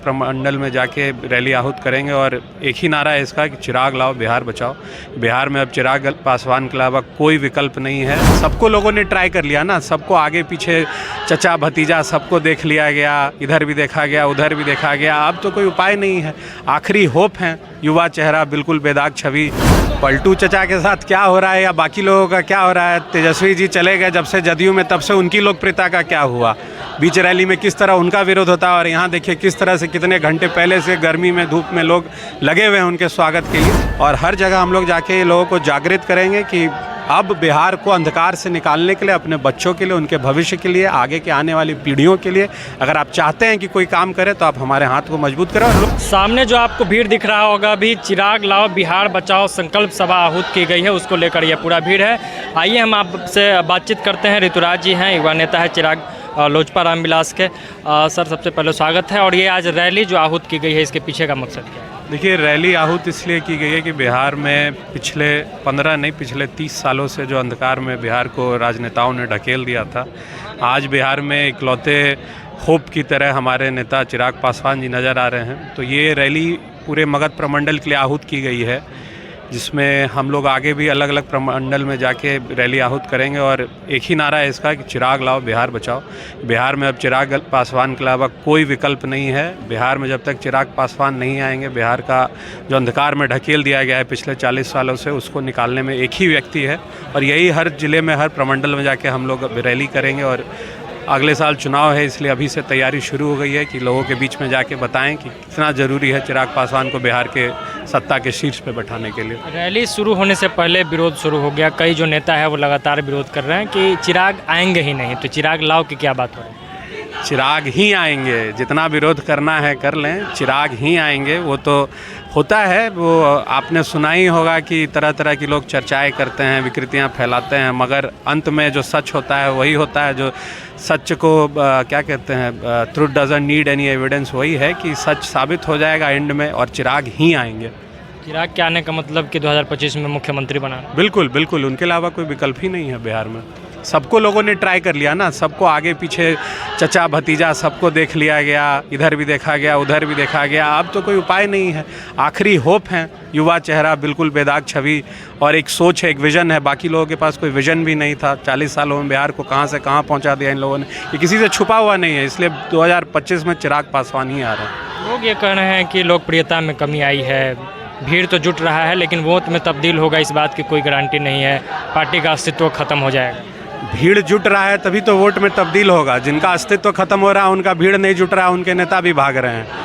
प्रमंडल में जाके रैली आहूत करेंगे और एक ही नारा है इसका कि चिराग लाओ बिहार बचाओ। बिहार में अब चिराग पासवान के अलावा कोई विकल्प नहीं है। सबको लोगों ने ट्राई कर लिया ना, सबको आगे पीछे चचा भतीजा सबको देख लिया गया, इधर भी देखा गया उधर भी देखा गया, अब तो कोई उपाय नहीं है। आखिरी होप है युवा चेहरा, बिल्कुल बेदाग छवि। पलटू चचा के साथ क्या हो रहा है या बाकी लोगों का क्या हो रहा है, तेजस्वी जी चले गए जब से जदयू में, तब से उनकी लोकप्रियता का क्या हुआ, बीच रैली में किस तरह उनका विरोध होता है और यहाँ देखिए किस तरह से कितने घंटे पहले से गर्मी में धूप में लोग लगे हुए हैं उनके स्वागत के लिए। और हर जगह हम लोग जाके लोगों को जागृत करेंगे कि अब बिहार को अंधकार से निकालने के लिए, अपने बच्चों के लिए, उनके भविष्य के लिए, आगे के आने वाली पीढ़ियों के लिए अगर आप चाहते हैं कि कोई काम करे तो आप हमारे हाथ को मजबूत करें। और सामने जो आपको भीड़ दिख रहा होगा, अभी चिराग लाओ बिहार बचाओ संकल्प सभा आहूत की गई है, उसको लेकर यह पूरा भीड़ है। आइए हम आपसे बातचीत करते हैं। ऋतुराज जी हैं, युवा नेता है चिराग लोजपा रामविलास के। सर सबसे पहले स्वागत है। और ये आज रैली जो आहूत की गई है, इसके पीछे का मकसद क्या है? देखिए, रैली आहूत इसलिए की गई है कि बिहार में पिछले 30 सालों से जो अंधकार में बिहार को राजनेताओं ने ढकेल दिया था, आज बिहार में इकलौते होप की तरह हमारे नेता चिराग पासवान जी नज़र आ रहे हैं। तो ये रैली पूरे मगध प्रमंडल के लिए आहूत की गई है, जिसमें हम लोग आगे भी अलग अलग प्रमंडल में जाके रैली आहूत करेंगे और एक ही नारा है इसका कि चिराग लाओ बिहार बचाओ। बिहार में अब चिराग पासवान के अलावा कोई विकल्प नहीं है। बिहार में जब तक चिराग पासवान नहीं आएंगे, बिहार का जो अंधकार में ढकेल दिया गया है पिछले 40 सालों से, उसको निकालने में एक ही व्यक्ति है। और यही हर ज़िले में, हर प्रमंडल में जाके हम लोग रैली करेंगे। और अगले साल चुनाव है, इसलिए अभी से तैयारी शुरू हो गई है कि लोगों के बीच में जाके बताएं कि कितना ज़रूरी है चिराग पासवान को बिहार के सत्ता के शीर्ष पे बैठाने के लिए। रैली शुरू होने से पहले विरोध शुरू हो गया, कई जो नेता है वो लगातार विरोध कर रहे हैं कि चिराग आएंगे ही नहीं, तो चिराग लाओ की क्या बात हो रही है? चिराग ही आएंगे, जितना विरोध करना है कर लें, चिराग ही आएंगे। वो तो होता है, वो आपने सुना ही होगा कि तरह तरह की लोग चर्चाएं करते हैं, विकृतियां फैलाते हैं, मगर अंत में जो सच होता है वही होता है। जो सच को क्या कहते हैं, truth doesn't need any evidence, वही है कि सच साबित हो जाएगा एंड में, और चिराग ही आएंगे। चिराग के आने का मतलब कि 2025 में मुख्यमंत्री बनाना? बिल्कुल बिल्कुल, उनके अलावा कोई विकल्प ही नहीं है बिहार में। सबको लोगों ने ट्राई कर लिया ना, सबको आगे पीछे चचा भतीजा सबको देख लिया गया, इधर भी देखा गया उधर भी देखा गया, अब तो कोई उपाय नहीं है। आखिरी होप है युवा चेहरा, बिल्कुल बेदाग छवि, और एक सोच है, एक विज़न है। बाकी लोगों के पास कोई विज़न भी नहीं था। 40 सालों में बिहार को कहाँ से कहाँ पहुँचा दिया इन लोगों ने, ये किसी से छुपा हुआ नहीं है। इसलिए 2025 में चिराग पासवान ही आ रहे हैं। लोग ये कह रहे हैं कि लोकप्रियता में कमी आई है, भीड़ तो जुट रहा है, लेकिन वोट में तब्दील होगा इस बात की कोई गारंटी नहीं है, पार्टी का अस्तित्व खत्म हो जाएगा। भीड़ जुट रहा है तभी तो वोट में तब्दील होगा। जिनका अस्तित्व खत्म हो रहा है, उनका भीड़ नहीं जुट रहा है, उनके नेता भी भाग रहे हैं।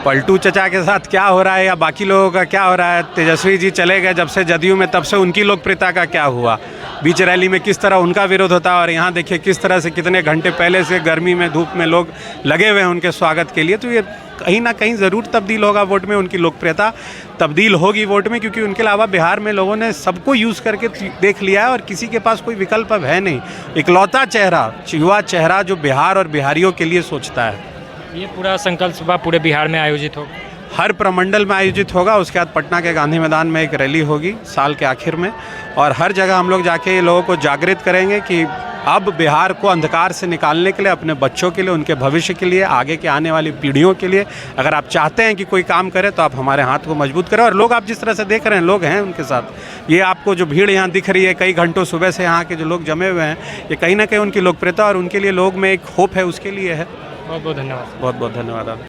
पलटू चचा के साथ क्या हो रहा है या बाकी लोगों का क्या हो रहा है, तेजस्वी जी चले गए जब से जदयू में, तब से उनकी लोकप्रियता का क्या हुआ, बीच रैली में किस तरह उनका विरोध होता है और यहाँ देखिए किस तरह से कितने घंटे पहले से गर्मी में धूप में लोग लगे हुए हैं उनके स्वागत के लिए। तो ये कहीं ना कहीं ज़रूर तब्दील होगा वोट में, उनकी लोकप्रियता तब्दील होगी वोट में, क्योंकि उनके अलावा बिहार में लोगों ने सबको यूज़ करके देख लिया है और किसी के पास कोई विकल्प अब है नहीं। इकलौता चेहरा, युवा चेहरा जो बिहार और बिहारियों के लिए सोचता है। ये पूरा संकल्प सभा पूरे बिहार में आयोजित होगा, हर प्रमंडल में आयोजित होगा। उसके बाद पटना के गांधी मैदान में एक रैली होगी साल के आखिर में, और हर जगह हम लोग जाके लोगों को जागृत करेंगे कि अब बिहार को अंधकार से निकालने के लिए, अपने बच्चों के लिए, उनके भविष्य के लिए, आगे के आने वाली पीढ़ियों के लिए अगर आप चाहते हैं कि कोई काम करे तो आप हमारे हाथ को मजबूत करें। और लोग आप जिस तरह से देख रहे हैं, लोग हैं उनके साथ। ये आपको जो भीड़ यहाँ दिख रही है, कई घंटों सुबह से यहाँ के जो लोग जमे हुए हैं, ये कहीं ना कहीं उनकी लोकप्रियता और उनके लिए लोग में एक होप है, उसके लिए है। बहुत बहुत धन्यवाद। बहुत बहुत धन्यवाद आप।